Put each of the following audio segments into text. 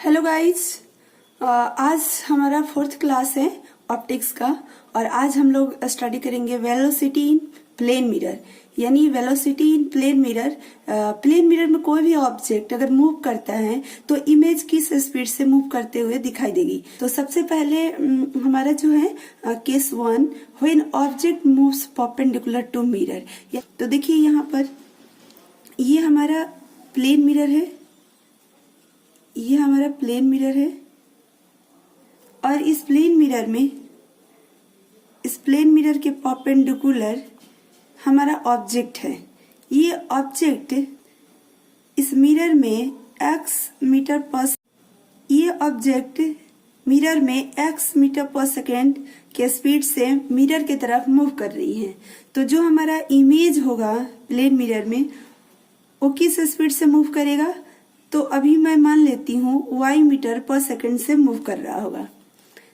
Hello guys, आज हमारा 4th class है ऑप्टिक्स का। और आज हम लोग स्टडी करेंगे वेलोसिटी इन प्लेन मिरर। यानी velocity in plane mirror, plane mirror में कोई भी ऑब्जेक्ट अगर मूव करता है तो इमेज किस स्पीड से मूव करते हुए दिखाई देगी। तो सबसे पहले हमारा जो है case 1, when object moves perpendicular to mirror. तो देखिए यहाँ पर ये हमारा प्लेन मिरर है, ये हमारा प्लेन मिरर है और इस प्लेन मिरर के परपेंडिकुलर हमारा ऑब्जेक्ट है। ये ऑब्जेक्ट इस मिरर में x मीटर पर सेकेंड के स्पीड से मिरर की तरफ मूव कर रही है। तो जो हमारा इमेज होगा प्लेन मिरर में वो किस स्पीड से मूव करेगा, तो अभी मैं मान लेती हूँ y मीटर पर सेकंड से मूव कर रहा होगा।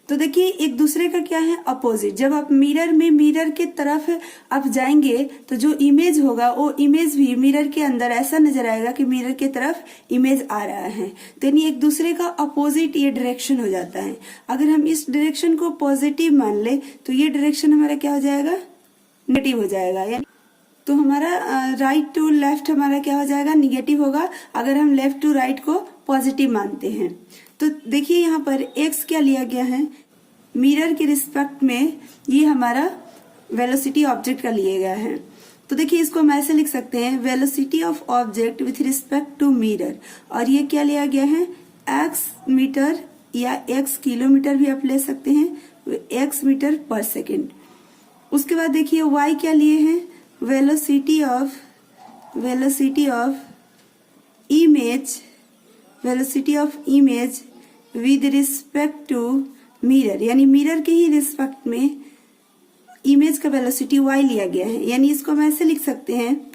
तो देखिए एक दूसरे का क्या है, अपोजिट। जब आप मिरर के तरफ आप जाएंगे तो जो इमेज होगा वो इमेज भी मिरर के अंदर ऐसा नजर आएगा कि मिरर के तरफ इमेज आ रहा है। तो यानी एक दूसरे का अपोजिट ये डायरेक्शन हो जाता है। अगर हम इस डायरेक्शन को पॉजिटिव मान ले तो ये डायरेक्शन हमारा क्या हो जाएगा, नेगेटिव हो जाएगा। यानी तो हमारा राइट टू लेफ्ट हमारा क्या हो जाएगा, निगेटिव होगा अगर हम लेफ्ट टू राइट को पॉजिटिव मानते हैं। तो देखिए यहाँ पर x क्या लिया गया है, मिरर के रिस्पेक्ट में ये हमारा वेलोसिटी ऑब्जेक्ट का लिया गया है। तो देखिए इसको हम ऐसे लिख सकते हैं, velocity of object with respect to mirror. और ये क्या लिया गया है, x मीटर या x किलोमीटर भी आप ले सकते हैं, x मीटर पर सेकेंड। उसके बाद देखिए y क्या लिए हैं, velocity of image with respect to mirror. यानी मिरर के ही रिस्पेक्ट में इमेज का वेलोसिटी y लिया गया है। यानी इसको हम ऐसे लिख सकते हैं,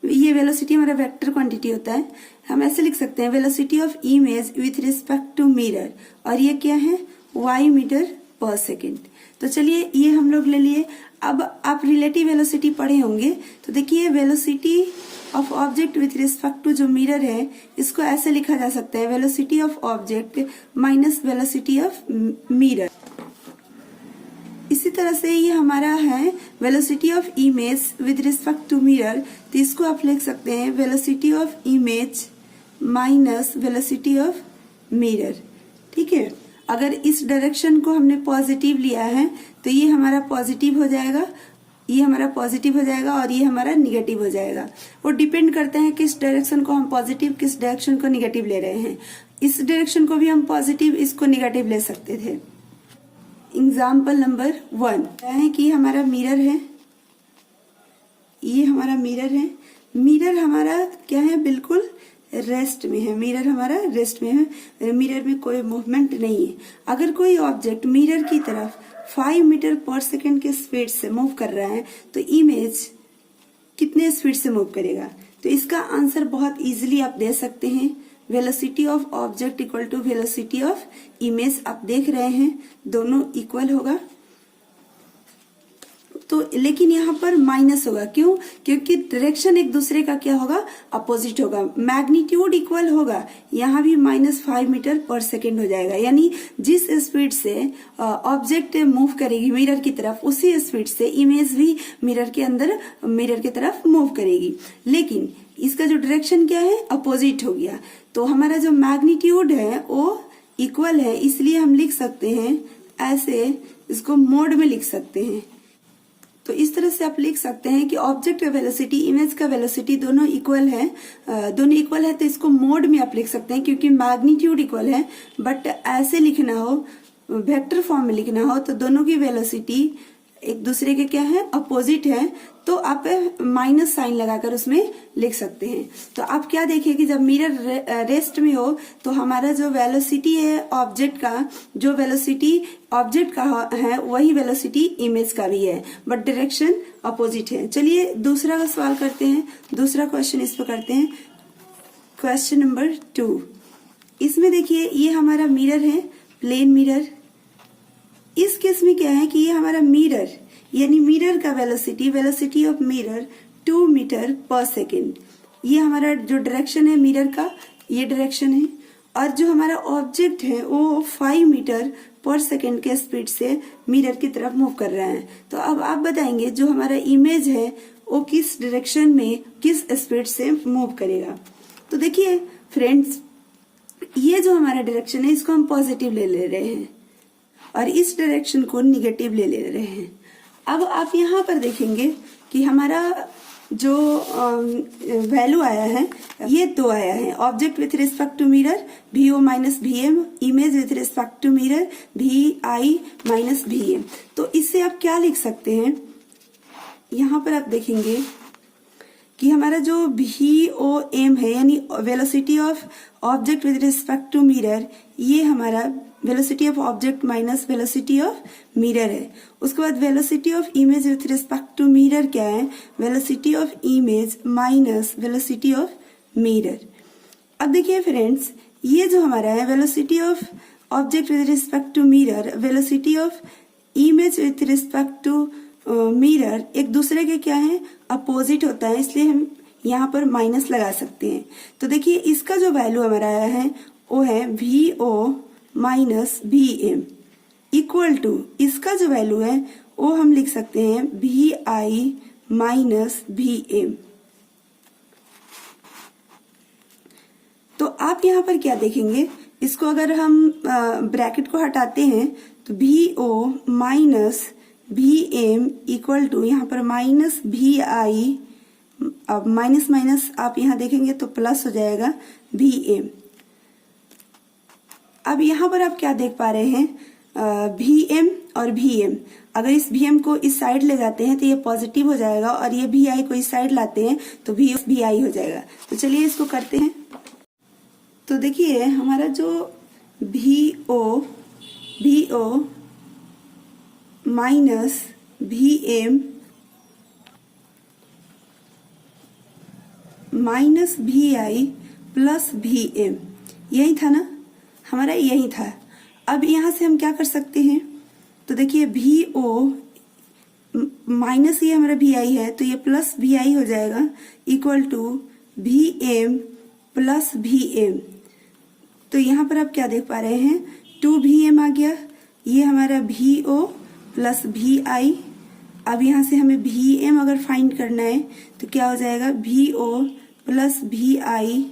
ये वेलोसिटी हमारा वेक्टर क्वांटिटी होता है, हम ऐसे लिख सकते हैं velocity of image with respect to mirror. और ये क्या है, y मीटर पर सेकेंड। तो चलिए ये हम लोग ले लिए। अब आप रिलेटिव वेलोसिटी पढ़े होंगे, तो देखिए velocity of object with respect to जो मिरर है इसको ऐसे लिखा जा सकता है, velocity of object minus velocity of mirror. इसी तरह से ये हमारा है velocity of image with respect to mirror, तो इसको आप लिख सकते हैं velocity of image minus velocity of mirror. ठीक है, अगर इस डायरेक्शन को हमने पॉजिटिव लिया है तो ये हमारा पॉजिटिव हो जाएगा, ये हमारा पॉजिटिव हो जाएगा और ये हमारा निगेटिव हो जाएगा। वो डिपेंड करता है किस डायरेक्शन को हम पॉजिटिव, किस डायरेक्शन को निगेटिव ले रहे हैं। इस डायरेक्शन को भी हम पॉजिटिव, इसको निगेटिव ले सकते थे। एग्जाम्पल नंबर 1 है कि हमारा मिरर है, ये हमारा मिरर है। मिरर हमारा क्या है, बिल्कुल रेस्ट में है, मिरर हमारा रेस्ट में है, मिरर में कोई मूवमेंट नहीं है। अगर कोई ऑब्जेक्ट मिरर की तरफ 5 मीटर पर सेकेंड के स्पीड से मूव कर रहा है तो इमेज कितने स्पीड से मूव करेगा। तो इसका आंसर बहुत इजीली आप दे सकते हैं, velocity of object equal to velocity of image. आप देख रहे हैं दोनों इक्वल होगा। तो लेकिन यहाँ पर माइनस होगा, क्यों, क्योंकि डायरेक्शन एक दूसरे का क्या होगा, अपोजिट होगा। मैग्नीट्यूड इक्वल होगा, यहाँ भी -5 मीटर पर सेकेंड हो जाएगा। यानी जिस स्पीड से ऑब्जेक्ट मूव करेगी मिरर की तरफ, उसी स्पीड से इमेज भी मिरर के अंदर मिरर की तरफ मूव करेगी। लेकिन इसका जो डायरेक्शन क्या है, अपोजिट हो गया। तो हमारा जो मैग्नीट्यूड है वो इक्वल है, इसलिए हम लिख सकते हैं ऐसे, इसको मोड में लिख सकते हैं। तो इस तरह से आप लिख सकते हैं कि ऑब्जेक्ट का वेलोसिटी, इमेज का वेलोसिटी दोनों इक्वल है, तो इसको मोड में आप लिख सकते हैं क्योंकि मैग्नीट्यूड इक्वल है। बट ऐसे लिखना हो, वेक्टर फॉर्म में लिखना हो, तो दोनों की वेलोसिटी एक दूसरे के क्या है, अपोजिट है, तो आप माइनस साइन लगाकर उसमें लिख सकते हैं। तो आप क्या देखिए कि जब मिरर रेस्ट में हो तो हमारा जो वेलोसिटी है ऑब्जेक्ट का, जो वेलोसिटी ऑब्जेक्ट का है वही वेलोसिटी इमेज का भी है, बट डायरेक्शन अपोजिट है। चलिए दूसरा का सवाल करते हैं, दूसरा क्वेश्चन इस पर करते हैं। क्वेश्चन नंबर 2, इसमें देखिए ये हमारा मिरर है, प्लेन मिरर। इस केस में क्या है कि ये हमारा मिरर, यानी मिरर का वेलोसिटी ऑफ मिरर 2 मीटर पर सेकेंड। ये हमारा जो डायरेक्शन है मिरर का, ये डायरेक्शन है। और जो हमारा ऑब्जेक्ट है वो 5 मीटर पर सेकेंड के स्पीड से मिरर की तरफ मूव कर रहा है। तो अब आप बताएंगे जो हमारा इमेज है वो किस डायरेक्शन में किस स्पीड से मूव करेगा। तो देखिए फ्रेंड्स, ये जो हमारा डायरेक्शन है इसको हम पॉजिटिव ले रहे हैं और इस डायरेक्शन को निगेटिव ले रहे हैं। अब आप यहाँ पर देखेंगे कि हमारा जो वैल्यू आया है ये दो आया है, object with respect to mirror VO minus VM, image with respect to mirror VI minus VM। तो इससे आप क्या लिख सकते हैं, यहाँ पर आप देखेंगे कि हमारा जो VOM है यानी velocity of object with respect to mirror, ये हमारा velocity of object minus velocity of mirror है। उसके बाद velocity of image with respect to mirror क्या है, velocity of image minus velocity of mirror. अब देखिए फ्रेंड्स, ये जो हमारा है velocity of object with respect to mirror, velocity of image with respect to mirror एक दूसरे के क्या है, अपोजिट होता है, इसलिए हम यहाँ पर माइनस लगा सकते हैं। तो देखिए इसका जो वैल्यू हमारा आया है वो है VO minus VM equal to, इसका जो वैल्यू है वो हम लिख सकते हैं VI माइनस VM। तो आप यहाँ पर क्या देखेंगे, इसको अगर हम ब्रैकेट को हटाते हैं तो VO minus VM equal to यहाँ पर माइनस VI, अब माइनस माइनस आप यहाँ देखेंगे तो प्लस हो जाएगा VM। अब यहाँ पर आप क्या देख पा रहे हैं, VM और VM, अगर इस VM को इस साइड ले जाते हैं तो ये पॉजिटिव हो जाएगा और ये VI को इस साइड लाते हैं तो VI हो जाएगा। तो चलिए इसको करते हैं। तो देखिए हमारा जो VO minus VM minus VI plus VM, यही था ना हमारा, यही था। अब यहां से हम क्या कर सकते हैं, तो देखिए VO माइनस ये हमारा VI है तो ये प्लस VI हो जाएगा equal to VM plus VM। तो यहाँ पर आप क्या देख पा रहे हैं, 2VM आ गया, ये हमारा VO प्लस VI। अब यहाँ से हमें VM अगर फाइंड करना है तो क्या हो जाएगा, VO plus VI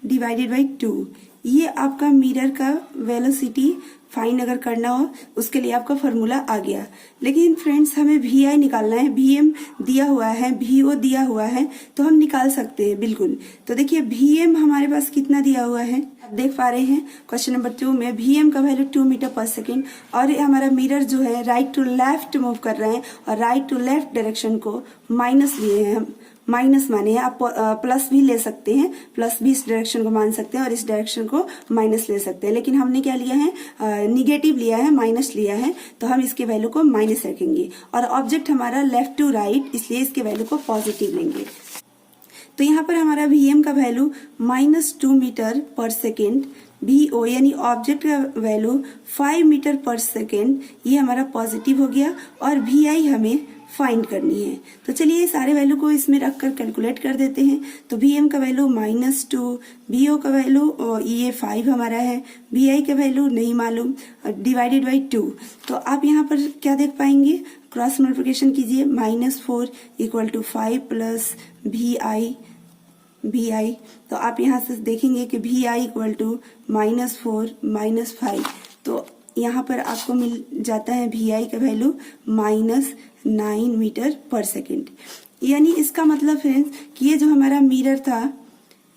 divided by 2। ये आपका मिरर का वेलोसिटी फाइंड अगर करना हो उसके लिए आपका फॉर्मूला आ गया। लेकिन फ्रेंड्स हमें VI निकालना है, VM दिया हुआ है, VO दिया हुआ है, तो हम निकाल सकते हैं बिल्कुल। तो देखिए VM हमारे पास कितना दिया हुआ है, आप देख पा रहे हैं क्वेश्चन नंबर 2 में VM का वैल्यू 2 मीटर पर सेकेंड और हमारा मिरर जो है राइट टू लेफ्ट मूव कर रहे हैं और राइट टू लेफ्ट डायरेक्शन को माइनस लिए हैं, हम माइनस माने हैं, आप प्लस भी ले सकते हैं, प्लस भी इस डायरेक्शन को मान सकते हैं और इस डायरेक्शन को माइनस ले सकते हैं। लेकिन हमने क्या लिया है, निगेटिव लिया है, माइनस लिया है, तो हम इसके वैल्यू को माइनस रखेंगे और ऑब्जेक्ट हमारा लेफ्ट टू राइट, इसलिए इसके वैल्यू को पॉजिटिव लेंगे। तो यहाँ पर हमारा VM का वैल्यू -2 मीटर पर सेकेंड, VO यानी ऑब्जेक्ट का वैल्यू 5 मीटर पर सेकेंड, ये हमारा पॉजिटिव हो गया और VI हमें फाइंड करनी है। तो चलिए सारे वैल्यू को इसमें रखकर कैलकुलेट कर देते हैं। तो VM का वैल्यू -2, VO का वैल्यू ये 5 हमारा है, VI का वैल्यू नहीं मालूम, डिवाइडेड बाई 2। तो आप यहाँ पर क्या देख पाएंगे, क्रॉस मल्टीप्लिकेशन कीजिए, -4 इक्वल टू 5 प्लस VI। तो आप यहाँ से देखेंगे कि VI इक्वल टू -4 -5, तो यहाँ पर आपको मिल जाता है VI का वैल्यू -9 मीटर पर सेकेंड। यानी इसका मतलब है कि ये जो हमारा मिरर था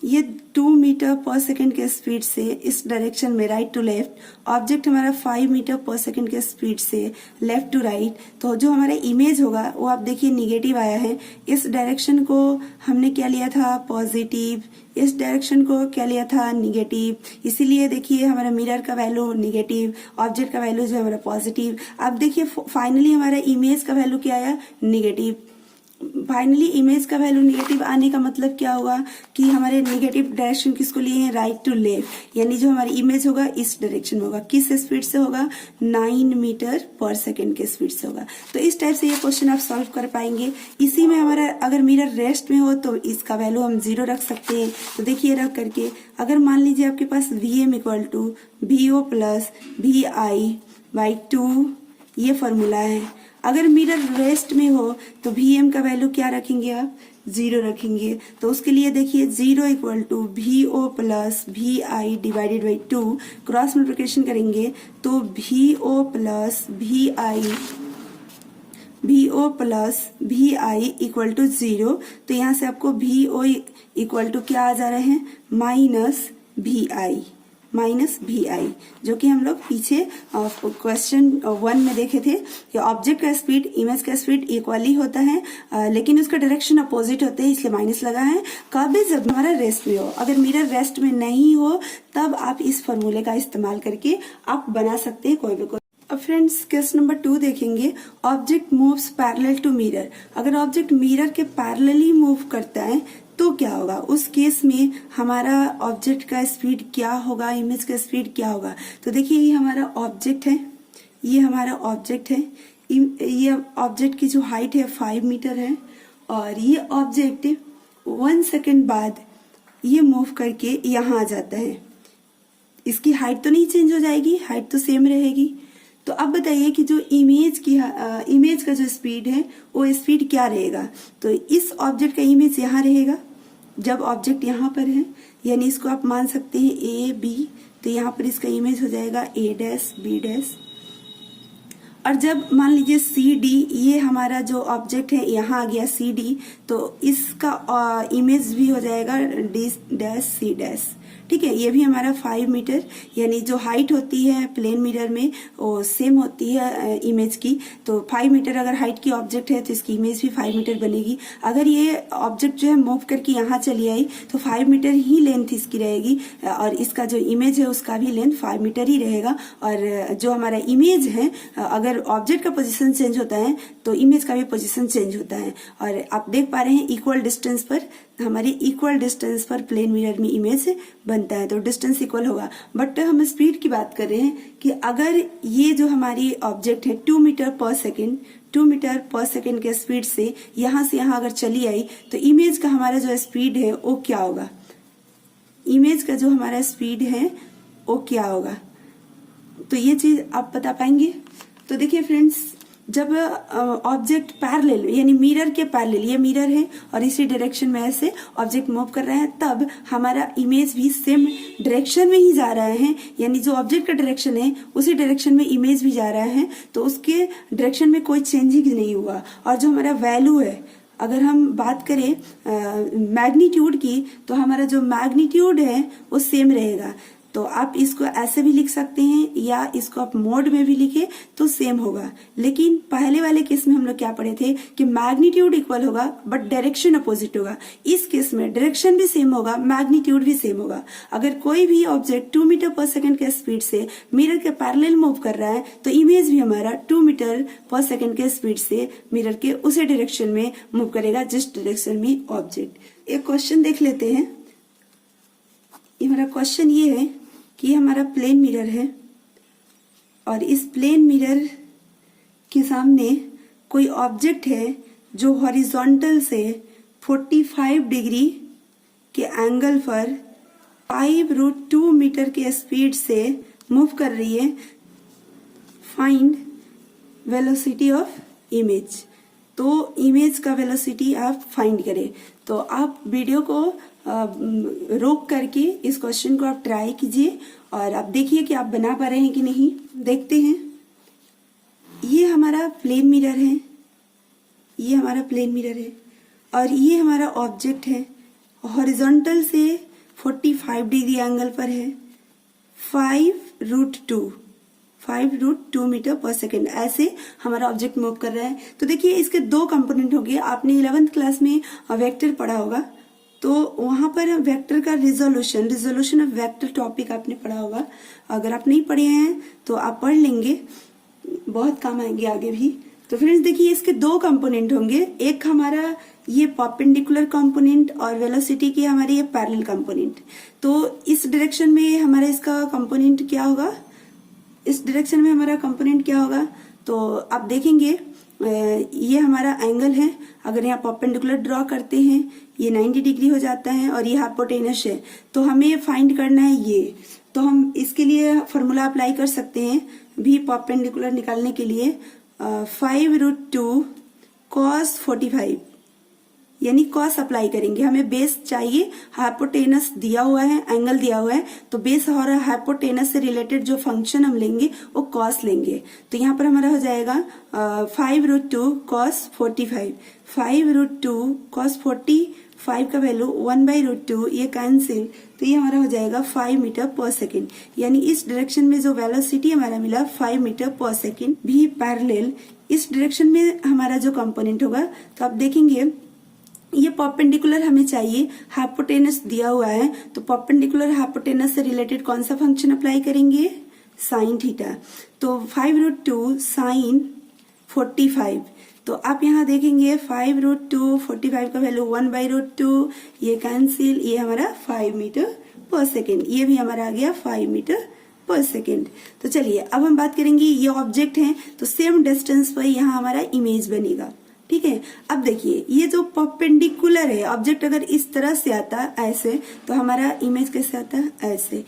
ये 2 मीटर पर सेकेंड के स्पीड से इस डायरेक्शन में राइट टू लेफ्ट, ऑब्जेक्ट हमारा 5 मीटर पर सेकेंड के स्पीड से लेफ्ट टू राइट, तो जो हमारा इमेज होगा वो आप देखिए निगेटिव आया है। इस डायरेक्शन को हमने क्या लिया था, पॉजिटिव, इस डायरेक्शन को क्या लिया था, निगेटिव, इसीलिए देखिए हमारा मिरर का वैल्यू निगेटिव, ऑब्जेक्ट का वैल्यू जो है हमारा पॉजिटिव। अब देखिए फाइनली हमारा इमेज का वैल्यू क्या आया, निगेटिव। फाइनली इमेज का वैल्यू नेगेटिव आने का मतलब क्या होगा कि हमारे नेगेटिव डायरेक्शन किसको लिए हैं, राइट टू लेफ्ट, यानी जो हमारी इमेज होगा इस डायरेक्शन में होगा। किस स्पीड से होगा, 9 मीटर पर सेकेंड के स्पीड से होगा। तो इस टाइप से ये क्वेश्चन आप सॉल्व कर पाएंगे। इसी में हमारा अगर मिरर रेस्ट में हो तो इसका वैल्यू हम 0 रख सकते हैं। तो देखिए रख करके, अगर मान लीजिए आपके पास Vm equal to VO plus VI/2 ये फॉर्मूला है। अगर मिरर रेस्ट में हो तो Vm का वैल्यू क्या रखेंगे आप, 0 रखेंगे। तो उसके लिए देखिए 0 equal to VO plus VI divided by 2, cross multiplication करेंगे तो VO plus VI equal to 0। तो यहाँ से आपको VO इक्वल टू क्या आ जा रहे हैं, माइनस VI, जो कि हम लोग पीछे क्वेश्चन 1 में देखे थे कि ऑब्जेक्ट का स्पीड इमेज का स्पीड इक्वली होता है, लेकिन उसका डायरेक्शन अपोजिट होते हैं, इसलिए माइनस लगा है। कब भी जब हमारा रेस्ट में हो, अगर मिरर रेस्ट में नहीं हो तब आप इस फॉर्मूले का इस्तेमाल करके आप बना सकते हैं कोई भी। अब फ्रेंड्स केस नंबर 2 देखेंगे, object moves parallel to mirror. अगर ऑब्जेक्ट मिरर के पैरेलली मूव करता है तो क्या होगा, उस केस में हमारा ऑब्जेक्ट का स्पीड क्या होगा, इमेज का स्पीड क्या होगा। तो देखिए ये हमारा ऑब्जेक्ट है, ये हमारा ऑब्जेक्ट है, ये ऑब्जेक्ट की जो हाइट है 5 मीटर है, और ये ऑब्जेक्ट 1 सेकेंड बाद ये मूव करके यहाँ आ जाता है। इसकी हाइट तो नहीं चेंज हो जाएगी, हाइट तो सेम रहेगी। तो अब बताइए कि जो इमेज का जो स्पीड है वो स्पीड क्या रहेगा। तो इस ऑब्जेक्ट का इमेज यहाँ रहेगा जब ऑब्जेक्ट यहाँ पर है, यानी इसको आप मान सकते हैं A B, तो यहाँ पर इसका इमेज हो जाएगा A', B'। और जब मान लीजिए CD, ये हमारा जो ऑब्जेक्ट है यहाँ आ गया CD, तो इसका इमेज भी हो जाएगा D', C'। ठीक है, ये भी हमारा 5 मीटर, यानी जो हाइट होती है प्लेन मिरर में वो सेम होती है इमेज की। तो 5 मीटर अगर हाइट की ऑब्जेक्ट है तो इसकी इमेज भी 5 मीटर बनेगी। अगर ये ऑब्जेक्ट जो है मूव करके यहाँ चली आई तो 5 मीटर ही लेंथ इसकी रहेगी, और इसका जो इमेज है उसका भी लेंथ 5 मीटर ही रहेगा। और जो हमारा इमेज है, अगर ऑब्जेक्ट का पोजीशन चेंज होता है तो इमेज का भी पोजीशन चेंज होता है। और आप देख पा रहे हैं इक्वल डिस्टेंस पर, हमारी इक्वल डिस्टेंस पर प्लेन मिरर में इमेज बनता है, तो डिस्टेंस इक्वल होगा। बट हम स्पीड की बात कर रहे हैं कि अगर ये जो हमारी ऑब्जेक्ट है 2 मीटर पर सेकेंड के स्पीड से यहाँ अगर चली आई तो इमेज का हमारा जो स्पीड है वो क्या होगा, इमेज का जो हमारा स्पीड है वो क्या होगा। तो ये चीज आप बता पाएंगे। तो देखिए फ्रेंड्स, जब ऑब्जेक्ट पैरेलल यानी मिरर के पैरेलल, ये मिरर है और इसी डायरेक्शन में ऐसे ऑब्जेक्ट मूव कर रहे हैं, तब हमारा इमेज भी सेम डायरेक्शन में ही जा रहा है, यानी जो ऑब्जेक्ट का डायरेक्शन है उसी डायरेक्शन में इमेज भी जा रहा है, तो उसके डायरेक्शन में कोई चेंजिंग नहीं हुआ। और जो हमारा वैल्यू है, अगर हम बात करें मैग्नीट्यूड की, तो हमारा जो मैग्नीट्यूड है वो सेम रहेगा। तो आप इसको ऐसे भी लिख सकते हैं या इसको आप मोड में भी लिखे तो सेम होगा। लेकिन पहले वाले केस में हम लोग क्या पढ़े थे कि मैग्नीट्यूड इक्वल होगा बट डायरेक्शन अपोजिट होगा। इस केस में डायरेक्शन भी सेम होगा, मैग्नीट्यूड भी सेम होगा। अगर कोई भी ऑब्जेक्ट 2 मीटर पर सेकेंड के स्पीड से मिरर के पैरेलल मूव कर रहा है तो इमेज भी हमारा 2 मीटर पर सेकेंड के स्पीड से मिरर के उसी डायरेक्शन में मूव करेगा जिस डायरेक्शन में ऑब्जेक्ट। एक क्वेश्चन देख लेते हैं। ये हमारा क्वेश्चन ये है कि हमारा प्लेन मिरर है और इस प्लेन मिरर के सामने कोई ऑब्जेक्ट है जो हॉरिजॉन्टल से 45 डिग्री के एंगल पर 5√2 मीटर के स्पीड से मूव कर रही है। Find velocity of image. तो इमेज का वेलोसिटी आप फाइंड करें। तो आप वीडियो को रोक करके इस क्वेश्चन को आप ट्राई कीजिए और आप देखिए कि आप बना पा रहे हैं कि नहीं। देखते हैं, ये हमारा प्लेन मिरर है, ये हमारा प्लेन मिरर है और ये हमारा ऑब्जेक्ट है, हॉरिजॉन्टल से 45 डिग्री एंगल पर है, 5√2 मीटर पर सेकेंड ऐसे हमारा ऑब्जेक्ट मूव कर रहा है। तो देखिए इसके दो कंपोनेंट हो गए। आपने 11th क्लास में वेक्टर पढ़ा होगा, तो वहां पर वेक्टर का रिजोल्यूशन ऑफ वेक्टर टॉपिक आपने पढ़ा होगा। अगर आप नहीं पढ़े हैं तो आप पढ़ लेंगे, बहुत काम आएंगे आगे भी। तो फ्रेंड्स देखिए इसके दो कंपोनेंट होंगे, एक हमारा ये परपेंडिकुलर कंपोनेंट और वेलोसिटी की हमारी ये पैरेलल कंपोनेंट। तो इस डायरेक्शन में हमारा इसका कंपोनेंट क्या होगा, इस डायरेक्शन में हमारा कंपोनेंट क्या होगा, तो आप देखेंगे ये हमारा एंगल है, अगर यहाँ परपेंडिकुलर ड्रॉ करते हैं ये 90 डिग्री हो जाता है और ये हाइपोटेनस है, तो हमें फाइंड करना है ये। तो हम इसके लिए फॉर्मूला अप्लाई कर सकते हैं भी परपेंडिकुलर निकालने के लिए 5√2 cos 45 यानी कॉस अप्लाई करेंगे। हमें बेस चाहिए, हाइपोटेनस दिया हुआ है, एंगल दिया हुआ है, तो बेस और हाइपोटेनस से रिलेटेड जो फंक्शन हम लेंगे वो कॉस लेंगे। तो यहाँ पर हमारा हो जाएगा 5√2 cos 45, 5√2 cos 45 का वैल्यू 1/√2 ये कैंसिल, तो ये हमारा हो जाएगा 5 मीटर पर सेकेंड। यानी इस डायरेक्शन में जो वेलोसिटी हमारा मिला 5 मीटर पर सेकेंड भी पैरेलल इस डायरेक्शन में हमारा जो कंपोनेंट होगा। तो आप देखेंगे ये परपेंडिकुलर हमें चाहिए, हाइपोटेनस दिया हुआ है, तो परपेंडिकुलर हाइपोटेनस से रिलेटेड कौन सा फंक्शन अप्लाई करेंगे, साइन थीटा। तो 5√2 साइन 45, तो आप यहाँ देखेंगे 5√2 45 का वैल्यू 1/√2 ये कैंसिल, ये हमारा 5 मीटर पर सेकेंड, ये भी हमारा आ गया 5 मीटर पर सेकेंड। तो चलिए अब हम बात करेंगे, ये ऑब्जेक्ट है तो सेम डिस्टेंस पर यहाँ हमारा इमेज बनेगा, ठीक है। अब देखिए ये जो परपेंडिकुलर है ऑब्जेक्ट, अगर इस तरह से आता ऐसे तो हमारा इमेज कैसे आता है, ऐसे।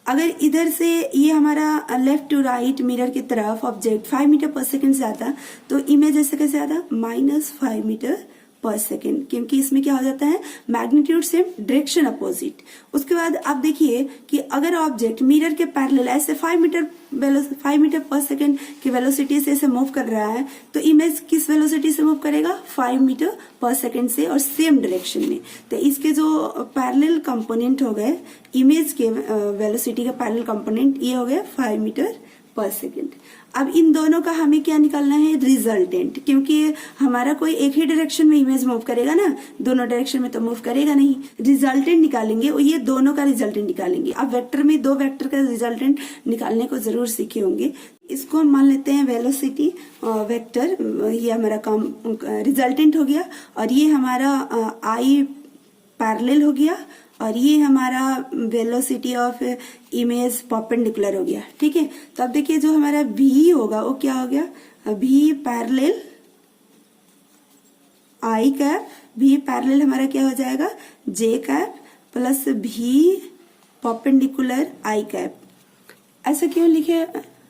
अगर इधर से ये हमारा लेफ्ट टू राइट मिरर की तरफ ऑब्जेक्ट 5 मीटर पर सेकेंड से आता तो इमेज ऐसे कैसे आता, -5 मीटर पर सेकेंड, क्योंकि इसमें क्या हो जाता है मैग्नीट्यूड सेम डायरेक्शन अपोजिट। उसके बाद आप देखिए कि अगर ऑब्जेक्ट मिरर के पैरेलल ऐसे 5 मीटर पर सेकेंड की वेलोसिटी से ऐसे मूव कर रहा है, तो इमेज किस वेलोसिटी से मूव करेगा, 5 मीटर पर सेकेंड से और सेम डायरेक्शन में। तो इसके जो पैरेलल कंपोनेंट हो गए इमेज के वेलोसिटी का पैरेलल कंपोनेंट, ये हो गया 5 मीटर पर सेकेंड। अब इन दोनों का हमें क्या निकालना है, रिजल्टेंट, क्योंकि हमारा कोई एक ही डायरेक्शन में इमेज मूव करेगा ना, दोनों डायरेक्शन में तो मूव करेगा नहीं। रिजल्टेंट निकालेंगे और ये दोनों का रिजल्टेंट निकालेंगे। अब वेक्टर में दो वेक्टर का रिजल्टेंट निकालने को जरूर सीखे होंगे। इसको हम मान लेते हैं वेलोसिटी वेक्टर, ये हमारा रिजल्टेंट हो गया, और ये हमारा आई पैरेलल हो गया, और ये हमारा वेलोसिटी ऑफ इमेज परपेंडिकुलर हो गया, ठीक है। तो अब देखिए जो हमारा भी होगा वो क्या हो गया, भी पैरेलल आई कैप, भी पैरेलल हमारा क्या हो जाएगा, जे कैप प्लस भी परपेंडिकुलर आई कैप। ऐसा क्यों लिखे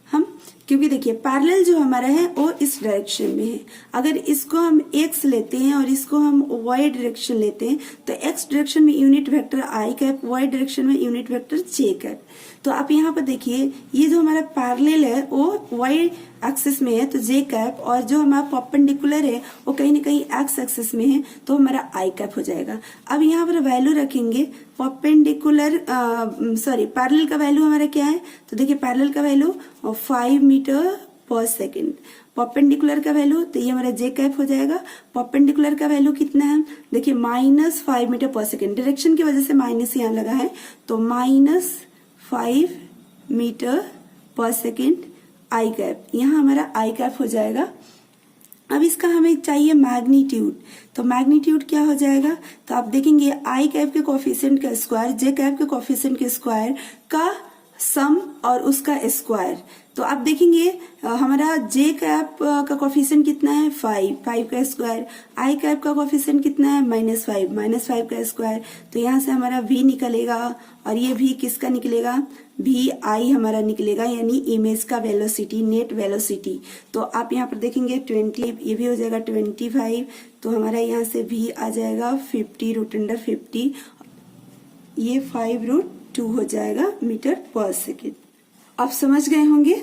हम, क्योंकि देखिए पैरेलल जो हमारा है वो इस डायरेक्शन में है। अगर इसको हम x लेते हैं और इसको हम y डायरेक्शन लेते हैं, तो x डायरेक्शन में यूनिट वेक्टर आई कैप, y डायरेक्शन में यूनिट वेक्टर जे कैप। तो आप यहाँ पर देखिए ये जो हमारा पैरेलल है वो y एक्सिस में है तो जे कैप, और जो हमारा परपेंडिकुलर है वो कहीं ना कहीं x एक्सिस में है तो हमारा आई कैप हो जाएगा। अब यहाँ पर वैल्यू रखेंगे परपेंडिकुलर पैरेलल का वैल्यू हमारा क्या है, तो देखिए पैरेलल का वैल्यू 5 मीटर पर सेकेंड, परपेंडिकुलर का वैल्यू तो ये हमारा जे कैप हो जाएगा। परपेंडिकुलर का वैल्यू कितना है, देखिए -5 मीटर पर सेकेंड, डायरेक्शन की वजह से माइनस यहाँ लगा है, तो -5 मीटर पर सेकेंड आई कैप, यहाँ हमारा आई कैप हो जाएगा। अब इसका हमें चाहिए मैग्नीट्यूड, तो मैग्नीट्यूड क्या हो जाएगा, तो आप देखेंगे आई कैप के कोफिशिएंट का स्क्वायर जे कैप के कोफिशिएंट के स्क्वायर का सम और उसका स्क्वायर। तो आप देखेंगे हमारा जे कैप का कोफिशिएंट कितना है 5 का स्क्वायर, आई कैप का कोफिशिएंट कितना है -5 का स्क्वायर। तो यहाँ से हमारा v निकलेगा और ये v किसका निकलेगा, भी आई हमारा निकलेगा, यानी इमेज का वेलोसिटी, नेट वेलोसिटी। तो आप यहाँ पर देखेंगे 20, ये भी हो जाएगा 25, तो हमारा यहाँ से भी आ जाएगा 50√50, ये 5√2 हो जाएगा मीटर पर सेकेंड। आप समझ गए होंगे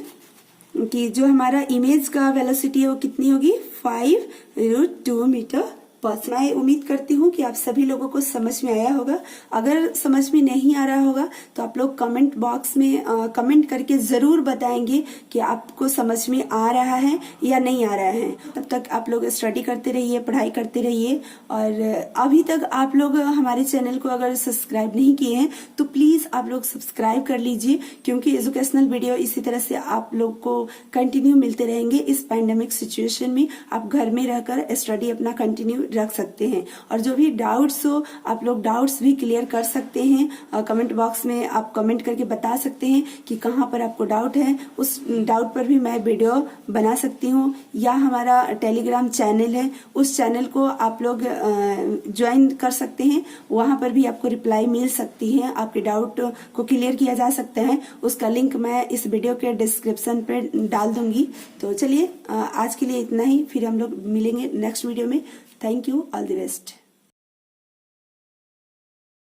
कि जो हमारा इमेज का वेलोसिटी है वो कितनी होगी 5√2 मीटर बस मैं उम्मीद करती हूँ कि आप सभी लोगों को समझ में आया होगा। अगर समझ में नहीं आ रहा होगा तो आप लोग कमेंट बॉक्स में कमेंट करके जरूर बताएंगे कि आपको समझ में आ रहा है या नहीं आ रहा है। तब तक आप लोग स्टडी करते रहिए, पढ़ाई करते रहिए। और अभी तक आप लोग हमारे चैनल को अगर सब्सक्राइब नहीं किए हैं तो प्लीज आप लोग सब्सक्राइब कर लीजिए, क्योंकि एजुकेशनल वीडियो इसी तरह से आप लोग को कंटिन्यू मिलते रहेंगे। इस पैंडेमिक सिचुएशन में आप घर में रहकर स्टडी अपना कंटिन्यू रख सकते हैं। और जो भी डाउट्स हो आप लोग डाउट्स भी क्लियर कर सकते हैं। कमेंट बॉक्स में आप कमेंट करके बता सकते हैं कि कहाँ पर आपको डाउट है। उस डाउट पर भी मैं वीडियो बना सकती हूँ। या हमारा टेलीग्राम चैनल है, उस चैनल को आप लोग ज्वाइन कर सकते हैं। वहां पर भी आपको रिप्लाई मिल सकती है, आपके डाउट को क्लियर किया जा सकता है। उसका लिंक मैं इस वीडियो के डिस्क्रिप्शन पे डाल दूंगी। तो चलिए आज के लिए इतना ही, फिर हम लोग मिलेंगे नेक्स्ट वीडियो में। Thank you, all the best.